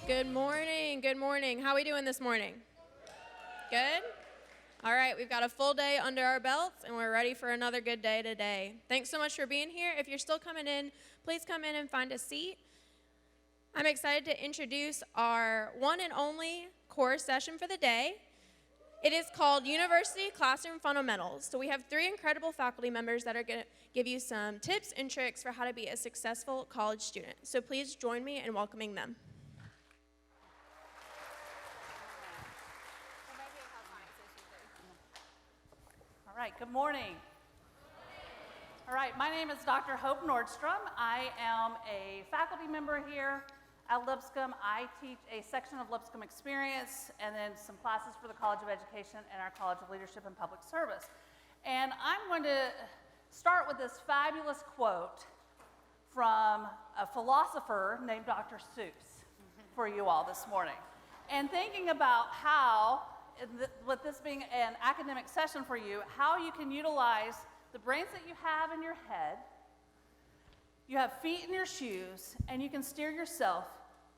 Good morning. Good morning. How are we doing this morning? Good? All right, we've got a full day under our belts, and we're ready for another good day today. Thanks so much for being here. If you're still coming in, please come in and find a seat. I'm excited to introduce our one and only course session for the day. It is called University Classroom Fundamentals. So we have 3 incredible faculty members that are going to give you some tips and tricks for how to be a successful college student. So please join me in welcoming them. All right, good morning. All right, my name is Dr. Hope Nordstrom. I am a faculty member here at Lipscomb. I teach a section of Lipscomb Experience and then some classes for the College of Education and our College of Leadership and Public Service. And I'm going to start with this fabulous quote from a philosopher named Dr. Seuss for you all this morning. And thinking about how, with this being an academic session for you, how you can utilize the brains that you have in your head. You have feet in your shoes, and you can steer yourself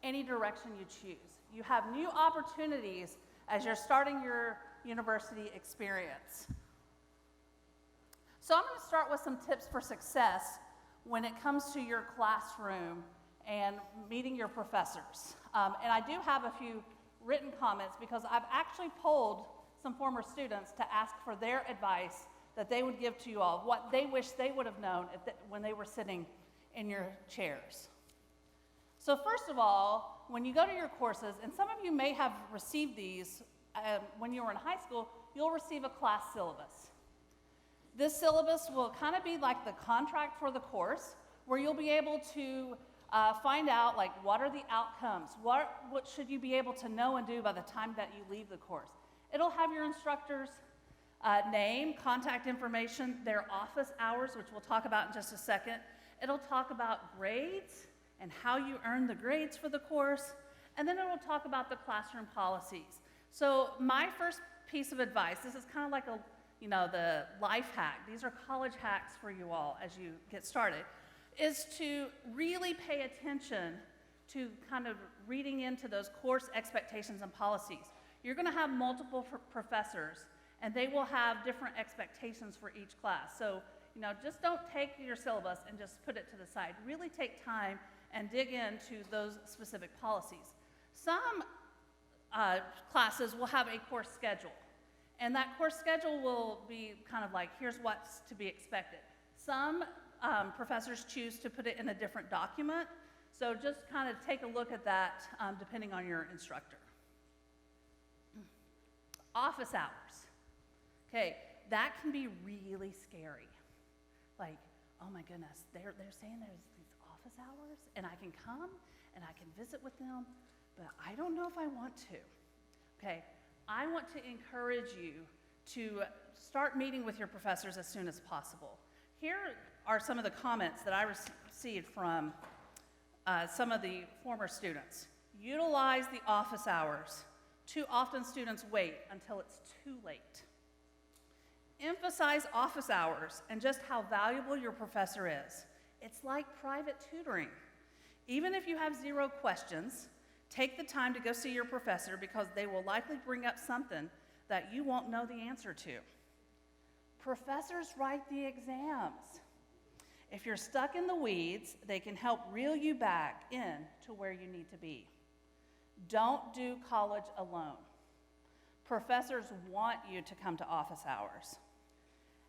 any direction you choose. You have new opportunities as you're starting your university experience. So I'm going to start with some tips for success when it comes to your classroom and meeting your professors. And I do have a few written comments because I've actually polled some former students to ask for their advice that they would give to you all, what they wish they would have known when they were sitting in your chairs. So first of all, when you go to your courses, and some of you may have received these when you were in high school, you'll receive a class syllabus. This syllabus will kind of be like the contract for the course, where you'll be able to find out, like, what are the outcomes? What should you be able to know and do by the time that you leave the course? It'll have your instructor's name, contact information, their office hours, which we'll talk about in just a second. It'll talk about grades and how you earn the grades for the course, and then it will talk about the classroom policies. So my first piece of advice, this is kind of like the life hack. These are college hacks for you all as you get started, is to really pay attention to kind of reading into those course expectations and policies. You're going to have multiple professors, and they will have different expectations for each class. So, just don't take your syllabus and just put it to the side. Really take time and dig into those specific policies. Some classes will have a course schedule, and that course schedule will be kind of like, here's what's to be expected. Some professors choose to put it in a different document, so just kind of take a look at that depending on your instructor. Office hours. Okay, that can be really scary. Like, oh my goodness, they're saying there's these office hours, and I can come, and I can visit with them, but I don't know if I want to. Okay, I want to encourage you to start meeting with your professors as soon as possible. Here are some of the comments that I received from some of the former students. Utilize the office hours. Too often students wait until it's too late. Emphasize office hours and just how valuable your professor is. It's like private tutoring. Even if you have 0 questions, take the time to go see your professor because they will likely bring up something that you won't know the answer to. Professors write the exams. If you're stuck in the weeds, they can help reel you back in to where you need to be. Don't do college alone. Professors want you to come to office hours.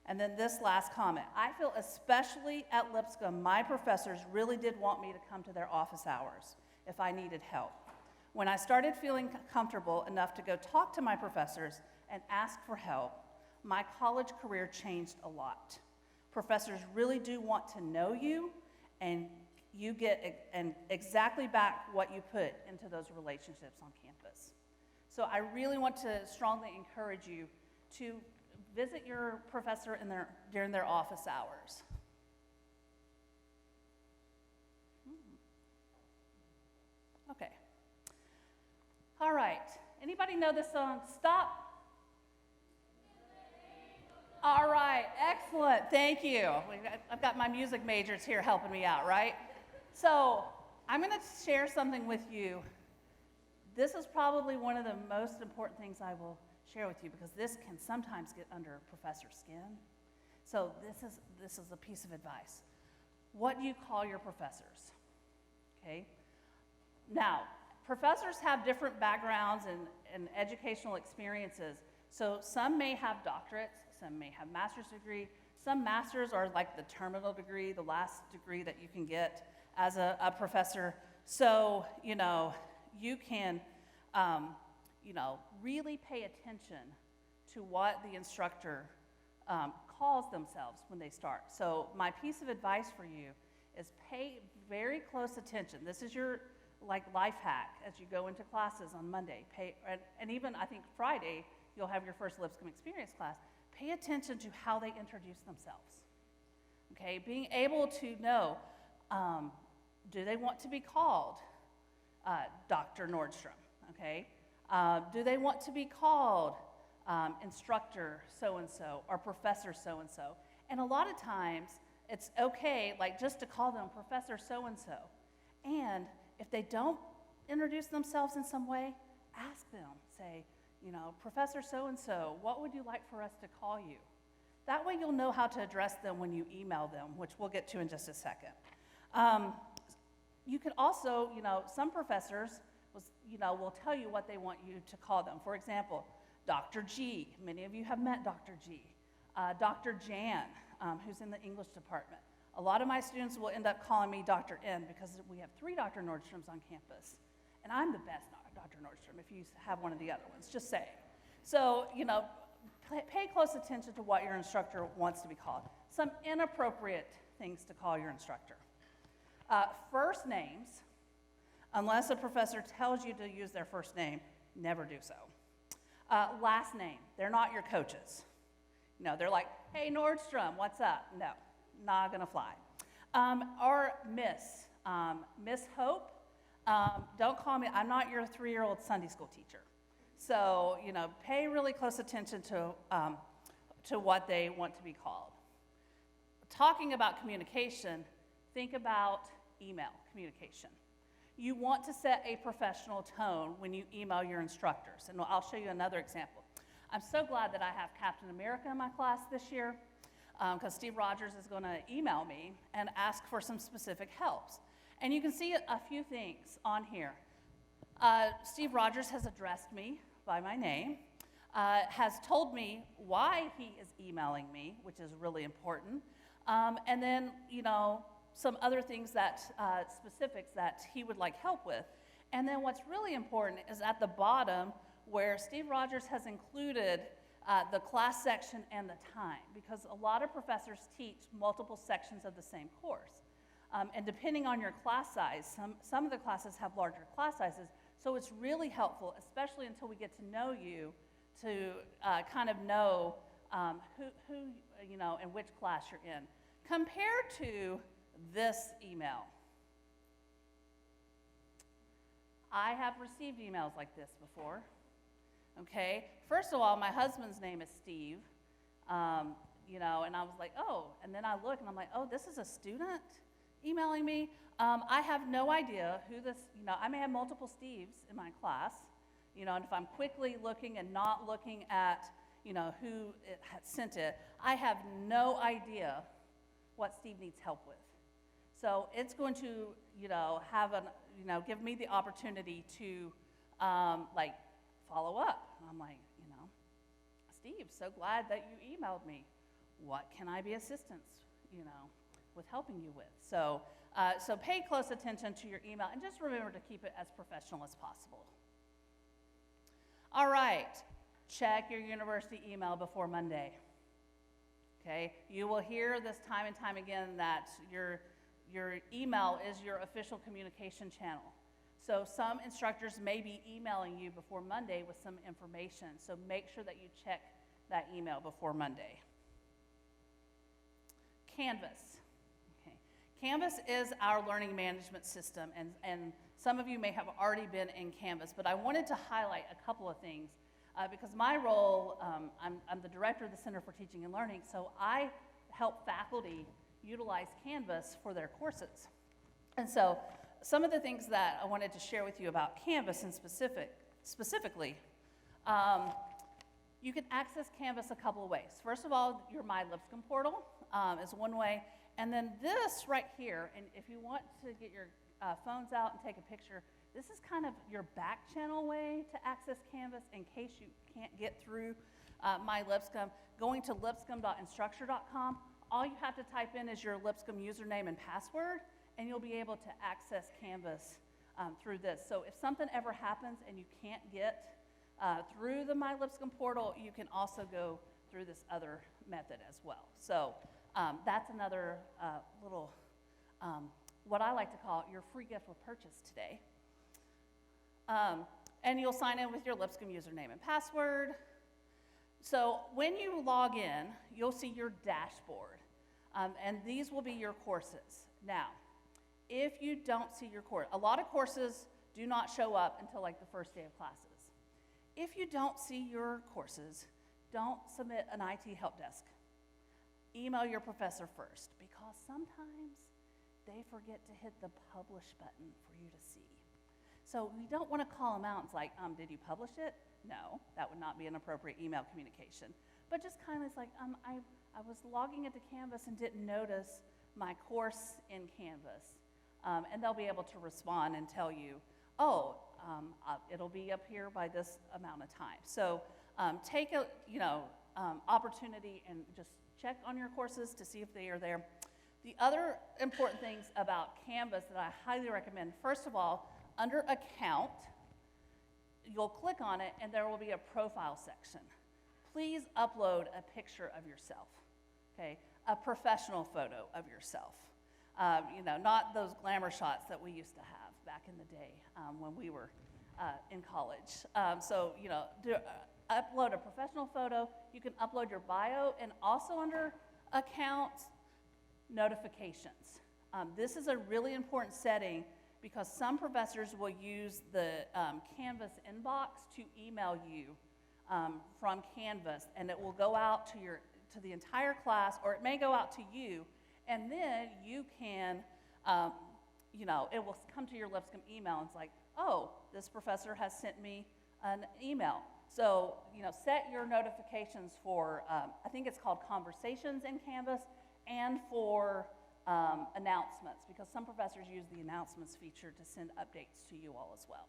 And then this last comment. I feel especially at Lipscomb, my professors really did want me to come to their office hours if I needed help. When I started feeling comfortable enough to go talk to my professors and ask for help, my college career changed a lot. Professors really do want to know you, and you get exactly back what you put into those relationships on campus. So I really want to strongly encourage you to visit your professor during their office hours. Okay. All right. Anybody know this song? Stop. All right. Excellent. Thank you. I've got my music majors here helping me out, right? So I'm going to share something with you This is probably one of the most important things I will share with you because this can sometimes get under professor skin. So this is a piece of advice. What do you call your professors? Okay? Now, professors have different backgrounds and educational experiences. So some may have doctorates, some may have master's degree. Some masters are like the terminal degree, the last degree that you can get as a professor. So, you can, really pay attention to what the instructor calls themselves when they start. So my piece of advice for you is pay very close attention. This is your life hack as you go into classes on Monday. And even I think Friday, you'll have your first Lipscomb Experience class. Pay attention to how they introduce themselves. Okay, being able to know, do they want to be called Dr. Nordstrom? Okay, do they want to be called instructor so-and-so or professor so-and-so? And a lot of times it's okay, just to call them professor so-and-so. And if they don't introduce themselves in some way, ask them, say, Professor so-and-so, what would you like for us to call you? That way you'll know how to address them when you email them, which we'll get to in just a second. You could also, some professors will tell you what they want you to call them. For example, Dr. G. Many of you have met Dr. G. Dr. Jan, who's in the English department. A lot of my students will end up calling me Dr. N because we have 3 Dr. Nordstroms on campus. And I'm the best Dr. Nordstrom if you have one of the other ones, just saying. So, pay close attention to what your instructor wants to be called. Some inappropriate things to call your instructor. First names, unless a professor tells you to use their first name, never do so. Last name, they're not your coaches. They're like, hey, Nordstrom, what's up? No, not gonna fly. Or Miss. Miss Hope, don't call me, I'm not your 3-year-old Sunday school teacher. So, pay really close attention to what they want to be called. Talking about communication, think about email communication. You want to set a professional tone when you email your instructors, and I'll show you another example. I'm so glad that I have Captain America in my class this year, because Steve Rogers is going to email me and ask for some specific helps. And you can see a few things on here. Steve Rogers has addressed me by my name, has told me why he is emailing me, which is really important, and then, some other things specifics that he would like help with. And then what's really important is at the bottom where Steve Rogers has included the class section and the time, because a lot of professors teach multiple sections of the same course. And depending on your class size, some of the classes have larger class sizes, so it's really helpful, especially until we get to know you, to kind of know who and which class you're in. Compared to this email. I have received emails like this before, okay? First of all, my husband's name is Steve, and I was like, oh, and then I look and I'm like, oh, this is a student emailing me? I have no idea who this, I may have multiple Steves in my class, and if I'm quickly looking and not looking at, who had sent it, I have no idea what Steve needs help with. So it's going to, give me the opportunity to, follow up. And I'm like, Steve, so glad that you emailed me. What can I be assistance, with helping you with? So pay close attention to your email and just remember to keep it as professional as possible. All right, check your university email before Monday. Okay, you will hear this time and time again that your email is your official communication channel. So some instructors may be emailing you before Monday with some information, so make sure that you check that email before Monday. Canvas. Okay. Canvas is our learning management system, and some of you may have already been in Canvas, but I wanted to highlight a couple of things because my role, I'm the director of the Center for Teaching and Learning, so I help faculty utilize Canvas for their courses. And so some of the things that I wanted to share with you about Canvas in specifically, you can access Canvas a couple of ways. First of all, your My Lipscomb portal is one way, and then this right here, and if you want to get your phones out and take a picture, this is kind of your back channel way to access Canvas in case you can't get through My Lipscomb. Going to lipscomb.instructure.com, all you have to type in is your Lipscomb username and password, and you'll be able to access Canvas through this. So if something ever happens and you can't get through the My Lipscomb portal, you can also go through this other method as well. So that's another little, what I like to call your free gift with purchase today. And you'll sign in with your Lipscomb username and password. So when you log in, you'll see your dashboard, and these will be your courses. Now, if you don't see your course, a lot of courses do not show up until like the first day of classes. If you don't see your courses, don't submit an IT help desk. Email your professor first, because sometimes they forget to hit the publish button for you to see. So you don't want to call them out and it's like, did you publish it? No, that would not be an appropriate email communication. But just kind of like, I was logging into Canvas and didn't notice my course in Canvas. And they'll be able to respond and tell you, it'll be up here by this amount of time. So take a opportunity and just check on your courses to see if they are there. The other important things about Canvas that I highly recommend, first of all, under Account, you'll click on it and there will be a profile section. Please upload a picture of yourself, okay? A professional photo of yourself. Not those glamour shots that we used to have back in the day when we were in college. Upload a professional photo. You can upload your bio, and also under Account, notifications. This is a really important setting because some professors will use the Canvas inbox to email you from Canvas, and it will go out to the entire class, or it may go out to you, and then you can, it will come to your Lipscomb email, and it's like, oh, this professor has sent me an email. So, set your notifications for, I think it's called Conversations in Canvas, and for announcements, because some professors use the announcements feature to send updates to you all as well.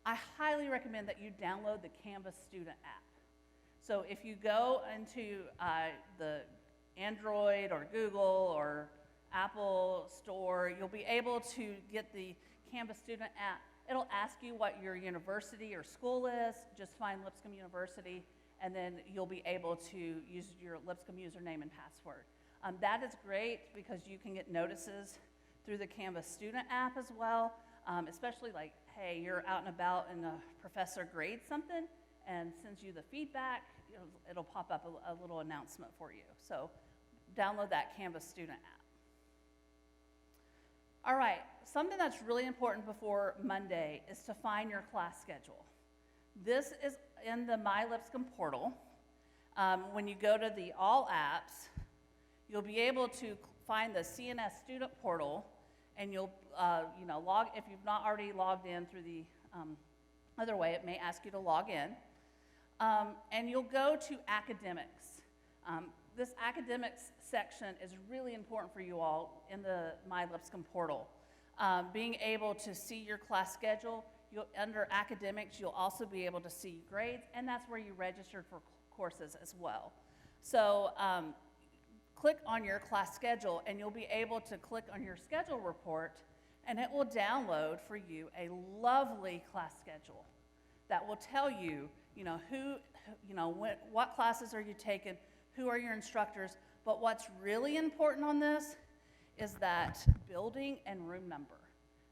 I highly recommend that you download the Canvas student app. So if you go into the Android or Google or Apple store, you'll be able to get the Canvas student app. It'll ask you what your university or school is. Just find Lipscomb University, and then you'll be able to use your Lipscomb username and password. That is great because you can get notices through the Canvas student app as well, especially like, hey, you're out and about and a professor grades something and sends you the feedback, it'll pop up a little announcement for you. So download that Canvas student app. All right, something that's really important before Monday is to find your class schedule. This is in the My Lipscomb portal. When you go to the All Apps, you'll be able to find the CNS student portal, and you'll log, if you've not already logged in through the other way, it may ask you to log in. And you'll go to academics. This academics section is really important for you all in the My Lipscomb portal. Being able to see your class schedule, under academics, you'll also be able to see grades, and that's where you registered for courses as well. So click on your class schedule, and you'll be able to click on your schedule report, and it will download for you a lovely class schedule that will tell you, what classes are you taking, who are your instructors. But what's really important on this is that building and room number,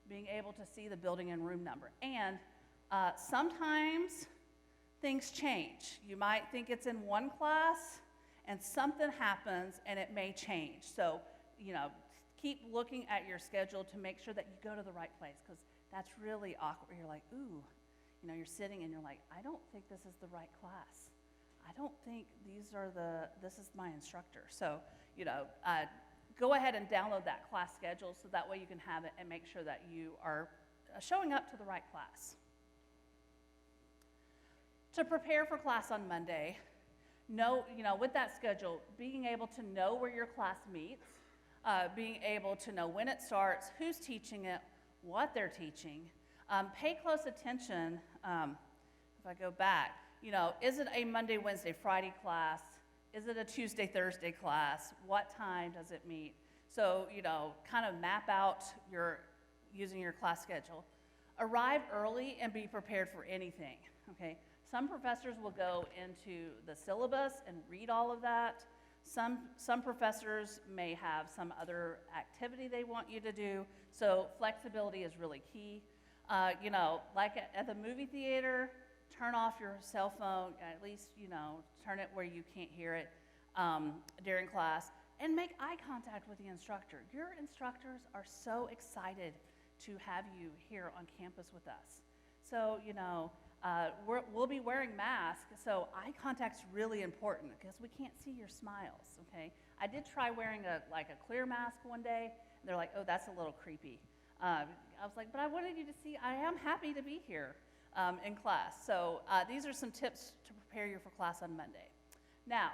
being able to see the building and room number. And sometimes things change. You might think it's in one class, and something happens, and it may change. So, keep looking at your schedule to make sure that you go to the right place, because that's really awkward. You're like, ooh, you're sitting and you're like, I don't think this is the right class. I don't think this is my instructor. So, go ahead and download that class schedule so that way you can have it and make sure that you are showing up to the right class. To prepare for class on Monday, with that schedule, being able to know where your class meets, being able to know when it starts, who's teaching it, what they're teaching. Pay close attention, if I go back, is it a Monday, Wednesday, Friday class? Is it a Tuesday, Thursday class? What time does it meet? So, kind of map out using your class schedule. Arrive early and be prepared for anything, okay? Some professors will go into the syllabus and read all of that. Some professors may have some other activity they want you to do, so flexibility is really key. Like at the movie theater, turn off your cell phone, at least, turn it where you can't hear it during class, and make eye contact with the instructor. Your instructors are so excited to have you here on campus with us. So, we'll be wearing masks, so eye contact's really important because we can't see your smiles, okay? I did try wearing a clear mask one day, and they're like, oh, that's a little creepy. I was like, but I wanted you to see I am happy to be here in class. So these are some tips to prepare you for class on Monday. Now,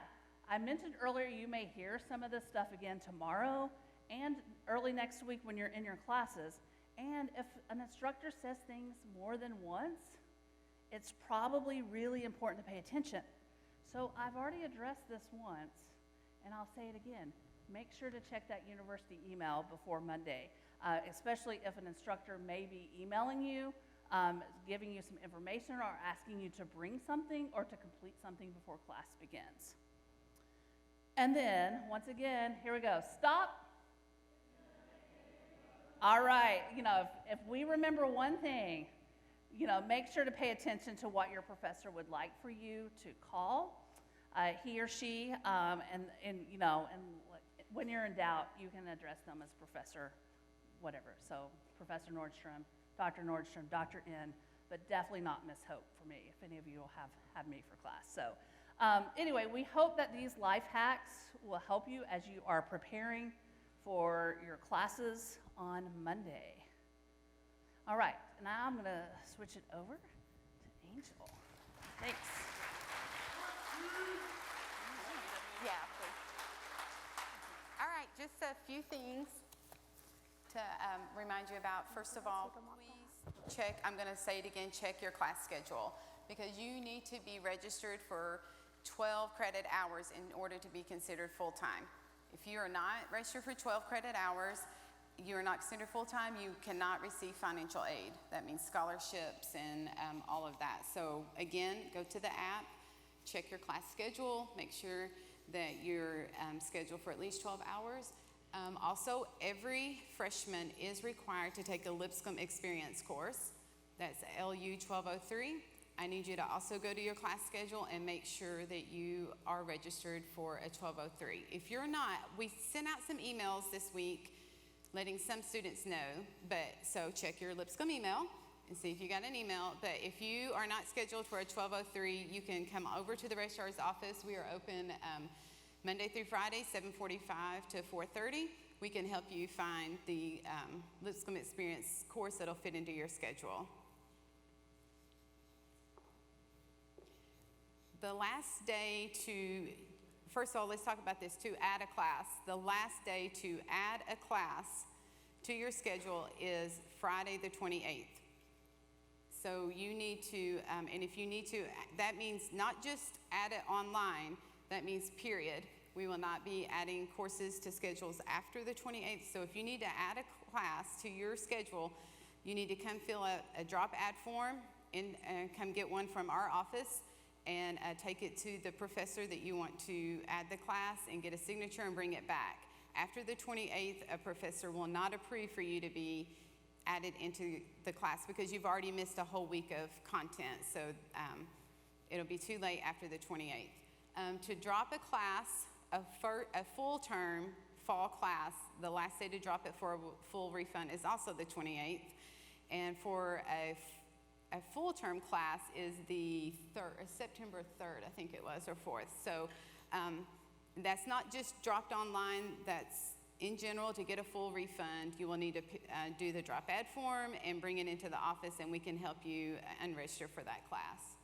I mentioned earlier you may hear some of this stuff again tomorrow and early next week when you're in your classes. And if an instructor says things more than once, it's probably really important to pay attention. So I've already addressed this once, and I'll say it again. Make sure to check that university email before Monday, especially if an instructor may be emailing you, giving you some information or asking you to bring something or to complete something before class begins. And then, once again, here we go. Stop. All right, if we remember one thing, make sure to pay attention to what your professor would like for you to call he or she, and when you're in doubt, you can address them as Professor whatever. So Professor Nordstrom, Dr. Nordstrom, Dr. N, but definitely not Miss Hope for me, if any of you will have me for class. So anyway, we hope that these life hacks will help you as you are preparing for your classes on Monday. All right, now I'm gonna switch it over to Angel. Thanks. Yeah, please. All right, just a few things to remind you about. First of all, please check, I'm gonna say it again, check your class schedule, because you need to be registered for 12 credit hours in order to be considered full-time. If you are not registered for 12 credit hours, you are not considered full-time, you cannot receive financial aid. That means scholarships and all of that. So again, go to the app, check your class schedule, make sure that you're scheduled for at least 12 hours. Also, every freshman is required to take a Lipscomb Experience course. That's LU 1203. I need you to also go to your class schedule and make sure that you are registered for a 1203. If you're not, we sent out some emails this week letting some students know, so check your Lipscomb email and see if you got an email. But if you are not scheduled for a 1203, you can come over to the registrar's office. We are open Monday through Friday, 7:45 to 4:30. We can help you find the Lipscomb Experience course that'll fit into your schedule. The last day first of all, let's talk about this, to add a class. The last day to add a class to your schedule is Friday the 28th. So you need to, and if you need to, that means not just add it online, that means period. We will not be adding courses to schedules after the 28th. So if you need to add a class to your schedule, you need to come fill out a drop add form and come get one from our office and take it to the professor that you want to add the class and get a signature and bring it back. After the 28th, a professor will not approve for you to be added into the class because you've already missed a whole week of content. So it'll be too late after the 28th. To drop a class, a full term fall class, the last day to drop it for a full refund is also the 28th. And for a full term class is the September 3rd, I think it was, or 4th. So that's not just dropped online, that's in general, to get a full refund, you will need to do the drop add form and bring it into the office, and we can help you unregister for that class.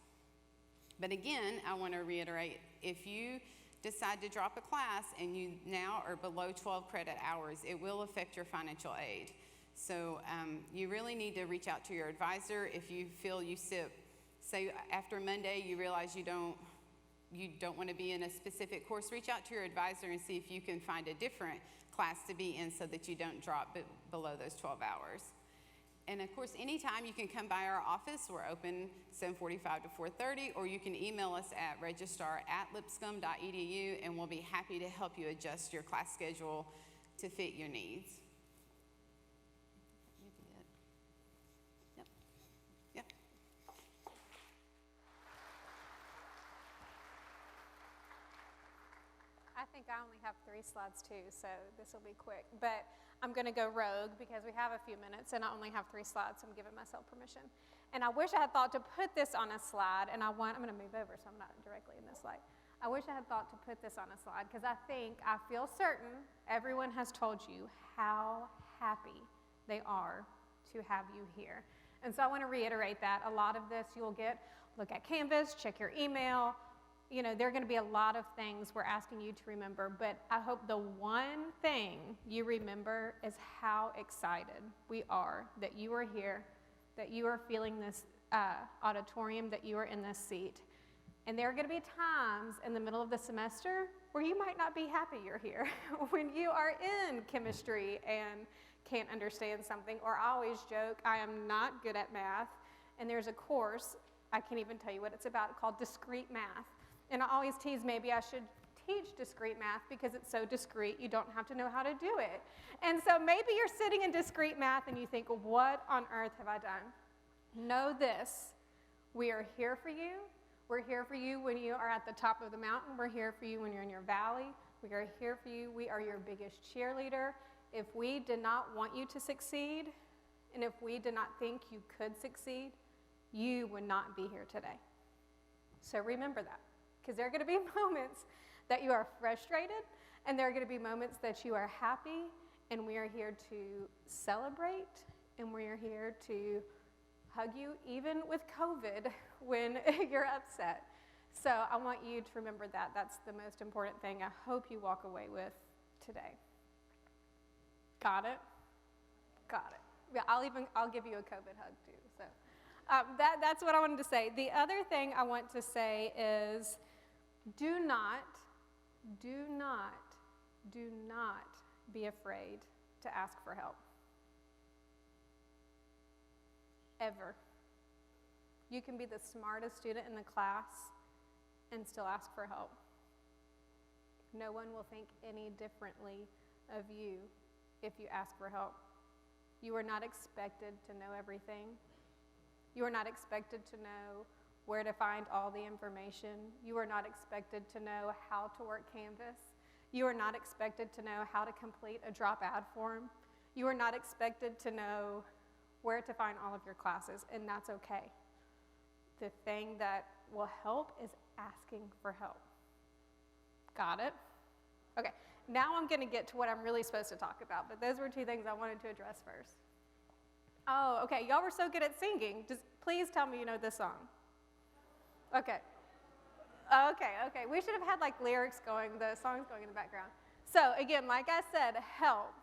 But again, I want to reiterate, if you decide to drop a class and you now are below 12 credit hours, it will affect your financial aid. So you really need to reach out to your advisor. If you feel you say after Monday you realize you don't want to be in a specific course, reach out to your advisor and see if you can find a different class to be in so that you don't drop below those 12 hours. And of course, anytime you can come by our office. We're open 7:45 to 4:30, or you can email us at registrar@lipscomb.edu, and we'll be happy to help you adjust your class schedule to fit your needs. Yep. I think I only have 3 slides too, so this will be quick. But I'm going to go rogue because we have a few minutes and I only have 3 slides, so I'm giving myself permission. And I wish I had thought to put this on a slide, and I'm going to move over so I'm not directly in this slide. I wish I had thought to put this on a slide because I feel certain everyone has told you how happy they are to have you here. And so I want to reiterate that. A lot of this you'll look at Canvas, check your email. You know, there are going to be a lot of things we're asking you to remember, but I hope the one thing you remember is how excited we are that you are here, that you are feeling this auditorium, that you are in this seat. And there are going to be times in the middle of the semester where you might not be happy you're here, when you are in chemistry and can't understand something, or I always joke, I am not good at math, and there's a course, I can't even tell you what it's about, called discrete math. And I always tease maybe I should teach discrete math because it's so discrete you don't have to know how to do it. And so maybe you're sitting in discrete math and you think, what on earth have I done? Know this, we are here for you. We're here for you when you are at the top of the mountain. We're here for you when you're in your valley. We are here for you. We are your biggest cheerleader. If we did not want you to succeed, and if we did not think you could succeed, you would not be here today. So remember that. Because there are going to be moments that you are frustrated, and there are going to be moments that you are happy, and we are here to celebrate, and we are here to hug you, even with COVID, when you're upset. So I want you to remember that. That's the most important thing I hope you walk away with today. Got it? Got it. Yeah, I'll give you a COVID hug too. So that's what I wanted to say. The other thing I want to say is, do not be afraid to ask for help. Ever. You can be the smartest student in the class and still ask for help. No one will think any differently of you if you ask for help. You are not expected to know everything. You are not expected to know where to find all the information. You are not expected to know how to work Canvas. You are not expected to know how to complete a drop add form. You are not expected to know where to find all of your classes, and that's okay. The thing that will help is asking for help. Got it? Okay, now I'm going to get to what I'm really supposed to talk about, but those were 2 things I wanted to address first. Oh, okay, y'all were so good at singing. Just please tell me you know this song. Okay. Okay. We should have had like lyrics going, the songs going in the background. So again, like I said, help.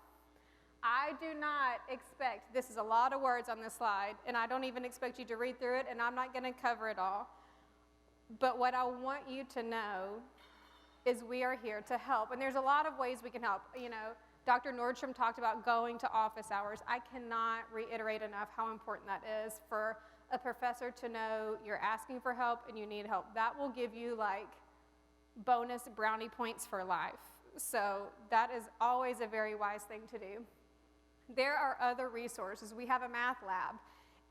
I do not expect, this is a lot of words on this slide, and I don't even expect you to read through it, and I'm not going to cover it all. But what I want you to know is we are here to help. And there's a lot of ways we can help. You know, Dr. Nordstrom talked about going to office hours. I cannot reiterate enough how important that is for a professor to know you're asking for help and you need help. That will give you like bonus brownie points for life. So that is always a very wise thing to do. There are other resources. We have a math lab.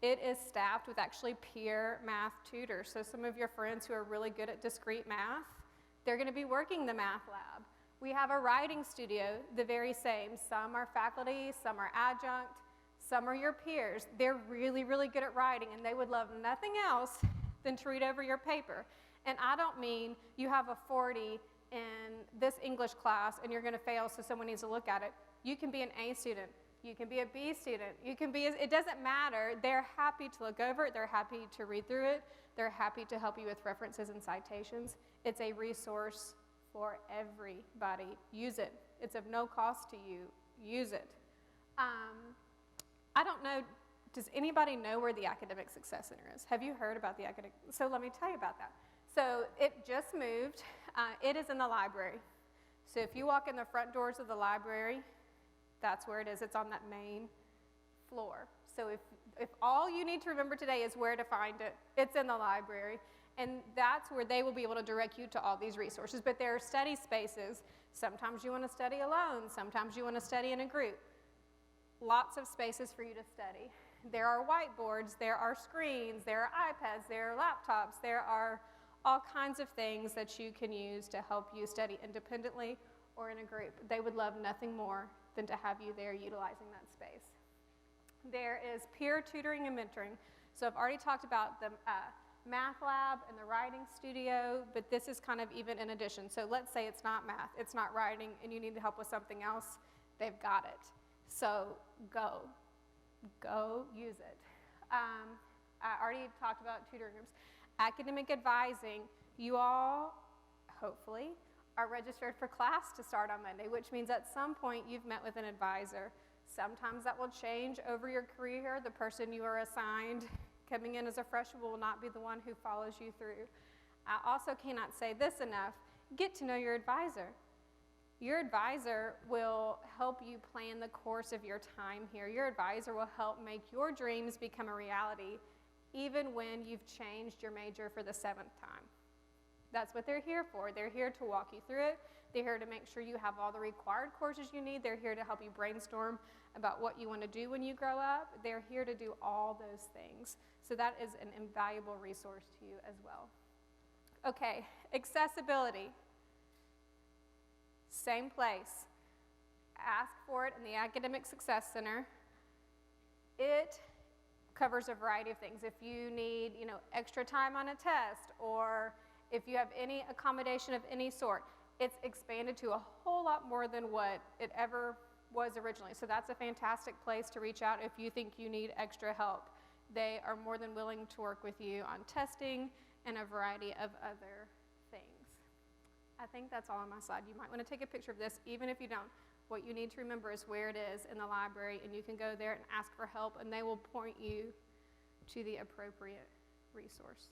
It is staffed with actually peer math tutors. So some of your friends who are really good at discrete math, they're going to be working the math lab. We have a writing studio, the very same. Some are faculty, some are adjunct, some are your peers. They're really, really good at writing, and they would love nothing else than to read over your paper. And I don't mean you have a 40 in this English class and you're going to fail, so someone needs to look at it. You can be an A student. You can be a B student. You can be, it doesn't matter. They're happy to look over it. They're happy to read through it. They're happy to help you with references and citations. It's a resource for everybody. Use it. It's of no cost to you. Use it. I don't know, does anybody know where the Academic Success Center is? Have you heard about the academic? So let me tell you about that. So it just moved. It is in the library. So if you walk in the front doors of the library, that's where it is. It's on that main floor. So if all you need to remember today is where to find it, it's in the library. And that's where they will be able to direct you to all these resources. But there are study spaces. Sometimes you want to study alone. Sometimes you want to study in a group. Lots of spaces for you to study. There are whiteboards, there are screens, there are iPads, there are laptops, there are all kinds of things that you can use to help you study independently or in a group. They would love nothing more than to have you there utilizing that space. There is peer tutoring and mentoring. So I've already talked about the math lab and the writing studio, but this is kind of even in addition. So let's say it's not math, it's not writing, and you need help with something else, they've got it. So go use it. I already talked about tutoring rooms. Academic advising, you all, hopefully, are registered for class to start on Monday, which means at some point you've met with an advisor. Sometimes that will change over your career. The person you are assigned coming in as a freshman will not be the one who follows you through. I also cannot say this enough, get to know your advisor. Your advisor will help you plan the course of your time here. Your advisor will help make your dreams become a reality, even when you've changed your major for the 7th time. That's what they're here for. They're here to walk you through it. They're here to make sure you have all the required courses you need. They're here to help you brainstorm about what you want to do when you grow up. They're here to do all those things. So that is an invaluable resource to you as well. Okay, accessibility. Same place. Ask for it in the Academic Success Center. It covers a variety of things. If you need, extra time on a test, or if you have any accommodation of any sort, it's expanded to a whole lot more than what it ever was originally. So that's a fantastic place to reach out if you think you need extra help. They are more than willing to work with you on testing and a variety of other things. I think that's all on my slide. You might want to take a picture of this, even if you don't. What you need to remember is where it is in the library, and you can go there and ask for help, and they will point you to the appropriate resource.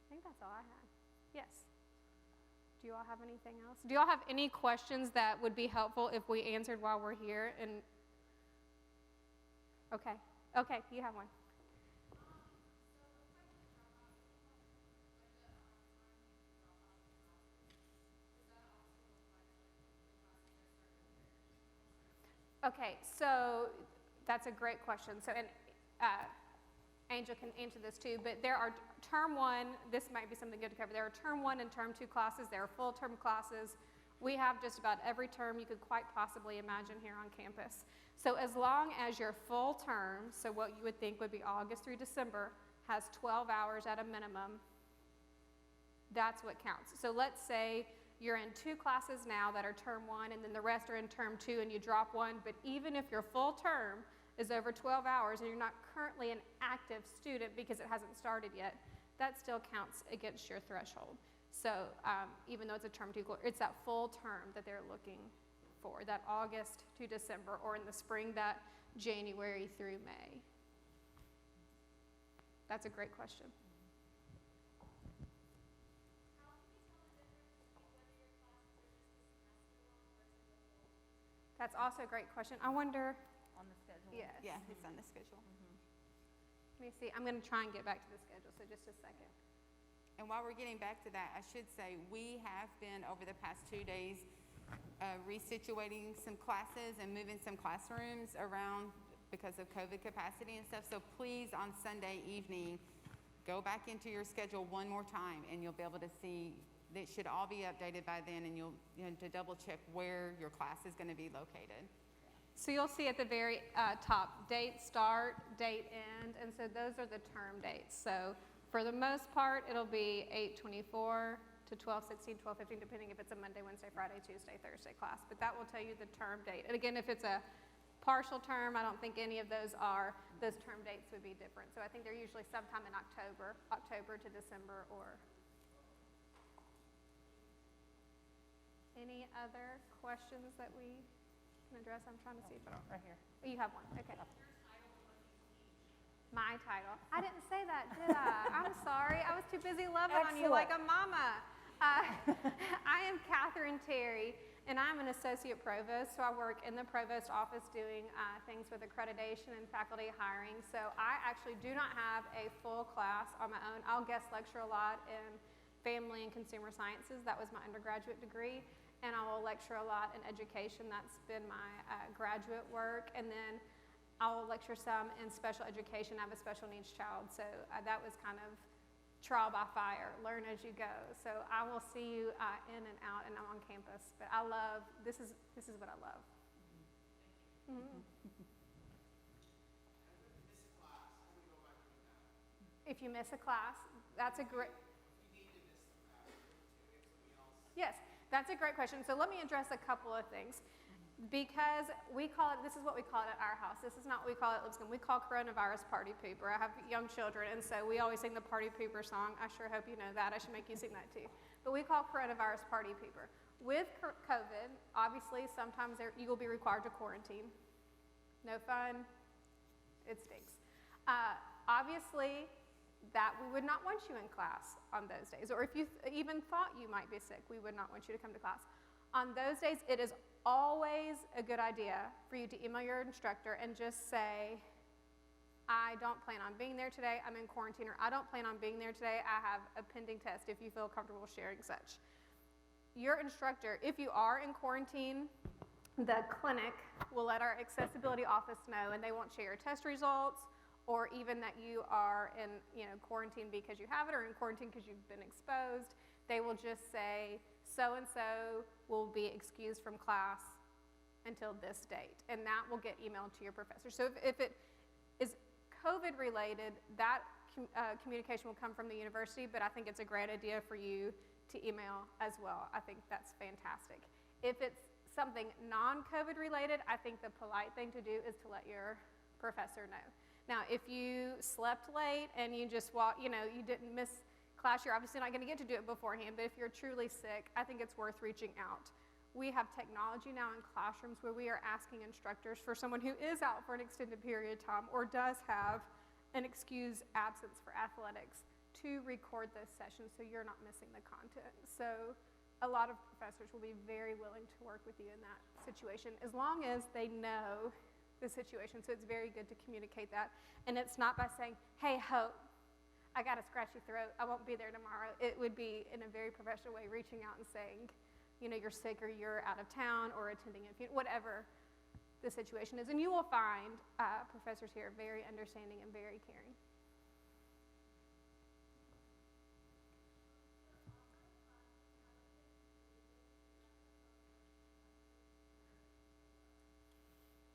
I think that's all I had. Yes. Do you all have anything else? Do you all have any questions that would be helpful if we answered while we're here? And okay, you have one. Okay, so that's a great question. So, and Angel can answer this too, but there are term 1, this might be something good to cover. There are term 1 and term 2 classes. There are full term classes. We have just about every term you could quite possibly imagine here on campus. So as long as your full term, so what you would think would be August through December, has 12 hours at a minimum, that's what counts. So let's say you're in 2 classes now that are term 1, and then the rest are in term 2, and you drop 1. But even if your full term is over 12 hours and you're not currently an active student because it hasn't started yet, that still counts against your threshold. So even though it's a term 2, it's that full term that they're looking for, that August to December, or in the spring, that January through May. That's a great question. That's also a great question. I wonder. On the schedule? Yes. Yeah, it's on the schedule. Let me see. I'm going to try and get back to the schedule, so just a second. And while we're getting back to that, I should say we have been, over the past 2 days, resituating some classes and moving some classrooms around because of COVID capacity and stuff. So please, on Sunday evening, go back into your schedule one more time, and you'll be able to see. They should all be updated by then, and you'll to double check where your class is going to be located. So you'll see at the very top, date start, date end, and so those are the term dates. So for the most part, it'll be 8/24 to 12:16, 12:15, depending if it's a Monday, Wednesday, Friday, Tuesday, Thursday class. But that will tell you the term date. And again, if it's a partial term, I don't think any of those are, those term dates would be different. So I think they're usually sometime in October to December or. Any other questions that we can address? I'm trying to see if I don't. Right here. Oh, you have one, okay. My title. I didn't say that, did I? I'm sorry. I was too busy loving on you like a mama. I am Catherine Terry, and I'm an associate provost, so I work in the provost office doing things with accreditation and faculty hiring. So I actually do not have a full class on my own. I'll guest lecture a lot in family and consumer sciences. That was my undergraduate degree. And I will lecture a lot in education. That's been my graduate work. And then I will lecture some in special education. I have a special needs child, so that was kind of trial by fire, learn as you go. So I will see you in and out, and I'm on campus. But I love, this is what I love. Mm-hmm. If you miss a class, that's a great, yes, that's a great question. So let me address a couple of things. Because we call it, this is what we call it at our house. This is not what we call it at Lipscomb. We call coronavirus party pooper. I have young children, and so we always sing the party pooper song. I sure hope you know that. I should make you sing that too. But we call coronavirus party pooper. With COVID, obviously, sometimes you will be required to quarantine. No fun. It stinks. Obviously, that we would not want you in class on those days. Or if you even thought you might be sick, we would not want you to come to class. On those days, it is always a good idea for you to email your instructor and just say, I don't plan on being there today, I'm in quarantine, or I don't plan on being there today, I have a pending test, if you feel comfortable sharing such. Your instructor, if you are in quarantine, the clinic will let our accessibility office know, and they won't share your test results, or even that you are in quarantine because you have it, or in quarantine because you've been exposed. They will just say, so-and-so will be excused from class until this date, and that will get emailed to your professor. So if it is COVID related, that communication will come from the university, but I think it's a great idea for you to email as well. I think that's fantastic. If it's something non-COVID related, I think the polite thing to do is to let your professor know. Now, if you slept late and you just you didn't miss class, you're obviously not going to get to do it beforehand, but if you're truly sick, I think it's worth reaching out. We have technology now in classrooms where we are asking instructors for someone who is out for an extended period of time or does have an excused absence for athletics to record those sessions so you're not missing the content. So a lot of professors will be very willing to work with you in that situation as long as they know the situation. So it's very good to communicate that. And it's not by saying, hey, Hope, I got a scratchy throat, I won't be there tomorrow. It would be in a very professional way reaching out and saying, you're sick or you're out of town or attending a funeral, whatever the situation is. And you will find professors here very understanding and very caring.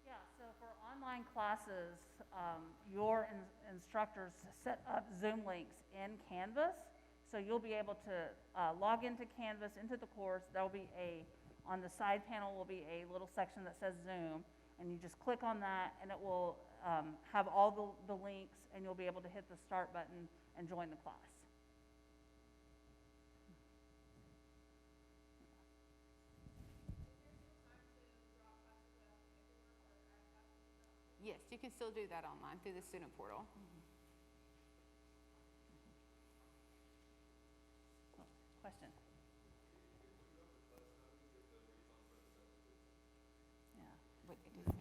Yeah, so for online classes, your instructors set up Zoom links in Canvas, so you'll be able to log into Canvas, into the course. There'll be on the side panel will be a little section that says Zoom, and you just click on that, and it will have all the links, and you'll be able to hit the start button and join the class. Yes, you can still do that online through the student portal. Question? Yeah.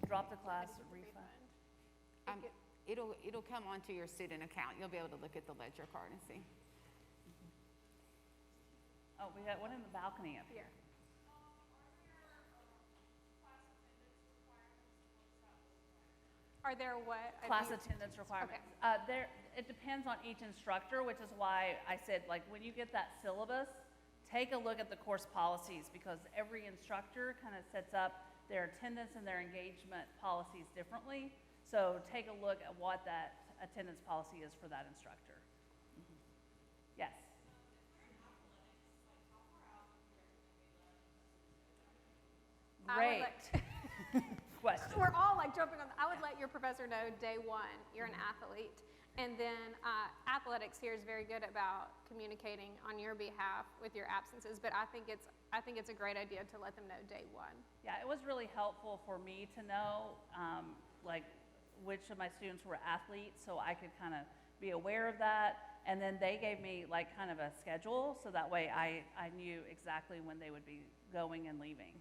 Drop the class, refund. It'll come onto your student account. You'll be able to look at the ledger card and see. Oh, we got one in the balcony up here. Are there what? Class attendance requirements. Okay. It depends on each instructor, which is why I said, when you get that syllabus, take a look at the course policies, because every instructor kind of sets up their attendance and their engagement policies differently. So take a look at what that attendance policy is for that instructor. Mm-hmm. Yes. Great question. We're all like jumping on. I would let your professor know day one you're an athlete, and then athletics here is very good about communicating on your behalf with your absences. But I think it's a great idea to let them know day one. Yeah, it was really helpful for me to know like which of my students were athletes, so I could kind of be aware of that. And then they gave me like kind of a schedule, so that way I knew exactly when they would be going and leaving.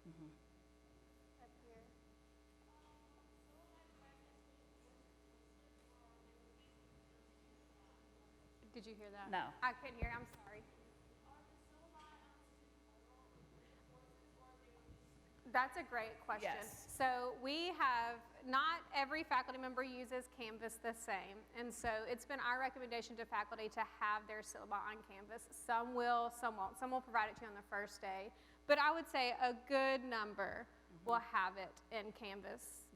Mm-hmm. Did you hear that? No. I couldn't hear. I'm sorry. That's a great question. Yes. So we have, not every faculty member uses Canvas the same. And so it's been our recommendation to faculty to have their syllabi on Canvas. Some will, some won't. Some will provide it to you on the first day. But I would say a good number will have it in Canvas.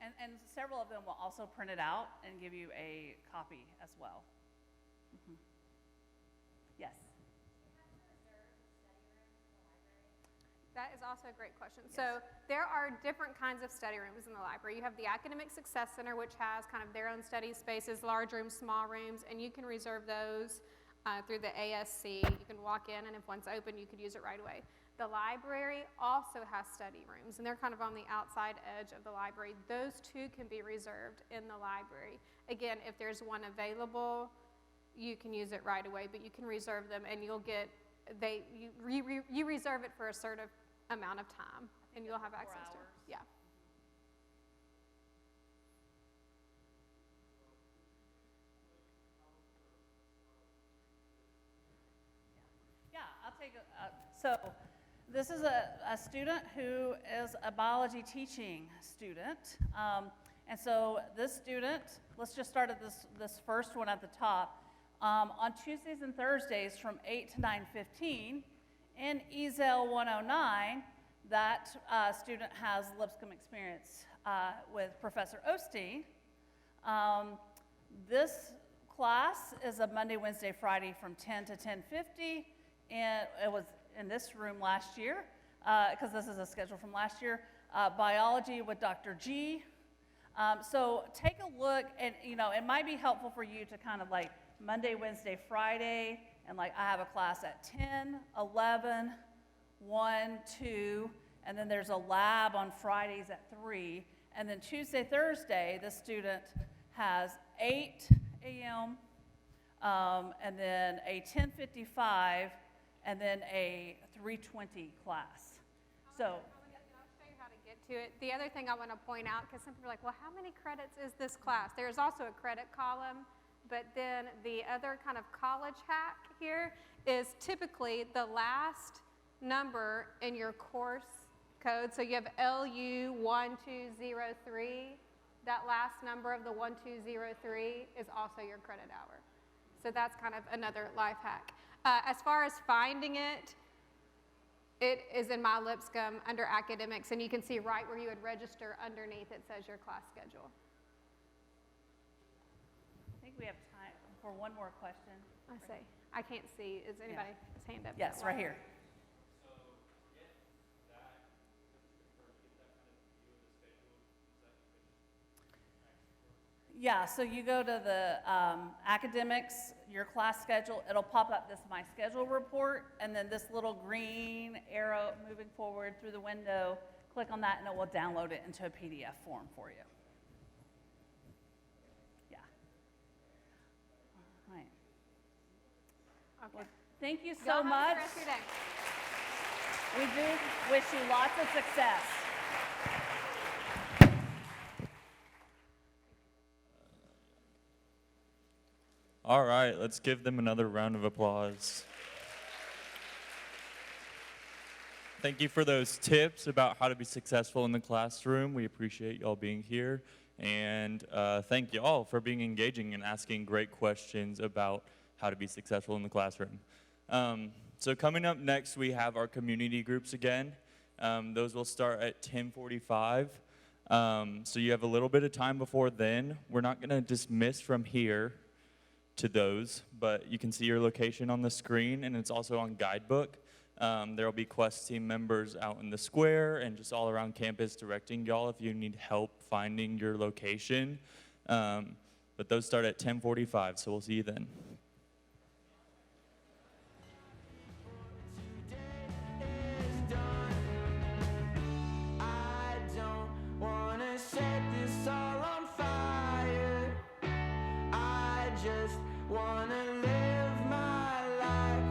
And several of them will also print it out and give you a copy as well. Mm-hmm. Yes. That is also a great question. Yes. So there are different kinds of study rooms in the library. You have the Academic Success Center, which has kind of their own study spaces, large rooms, small rooms, and you can reserve those through the ASC. You can walk in, and if one's open, you could use it right away. The library also has study rooms, and they're kind of on the outside edge of the library. Those two can be reserved in the library. Again, if there's one available, you can use it right away, but you can reserve them, and you'll get, you reserve it for a certain amount of time, and you'll have access to it. Yeah. Yeah, I'll take it. So this is a student who is a biology teaching student. And so this student, let's just start at this first one at the top. On Tuesdays and Thursdays from 8 to 9:15, in EZEL 109, that student has Lipscomb experience with Professor Osteen. This class is a Monday, Wednesday, Friday from 10 to 10:50, and it was in this room last year, because this is a schedule from last year. Biology with Dr. G. So take a look, and it might be helpful for you to kind of like Monday, Wednesday, Friday, and like I have a class at 10, 11, 1, 2, and then there's a lab on Fridays at 3, and then Tuesday, Thursday, the student has 8 a.m., and then a 10:55, and then a 3:20 class. So I'll show you how to get to it. The other thing I want to point out, because some people are like, well, how many credits is this class? There's also a credit column, but then the other kind of college hack here is typically the last number in your course code. So you have LU 1203. That last number of the 1203 is also your credit hour. So that's kind of another life hack. As far as finding it, it is in my Lipscomb under academics, and you can see right where you would register underneath it says your class schedule. I think we have time for one more question. I see. I can't see. Is anybody's hand up? Yes, right here. Yeah, so you go to the academics, your class schedule, it'll pop up this My Schedule report, and then this little green arrow moving forward through the window, click on that and it will download it into a PDF form for you. Yeah. All right. Okay. Well, thank you Y'all so have a much. good rest of your day. We do wish you lots of success. All right, let's give them another round of applause. Thank you for those tips about how to be successful in the classroom. We appreciate y'all being here. And thank y'all for being engaging and asking great questions about how to be successful in the classroom. So coming up next, we have our community groups again. Those will start at 10:45. So you have a little bit of time before then. We're not going to dismiss from here to those, but you can see your location on the screen, and it's also on guidebook. There will be Quest team members out in the square and just all around campus directing y'all if you need help finding your location. But those start at 10:45, so we'll see you then. I don't wanna set this all on fire. I just wanna live my life.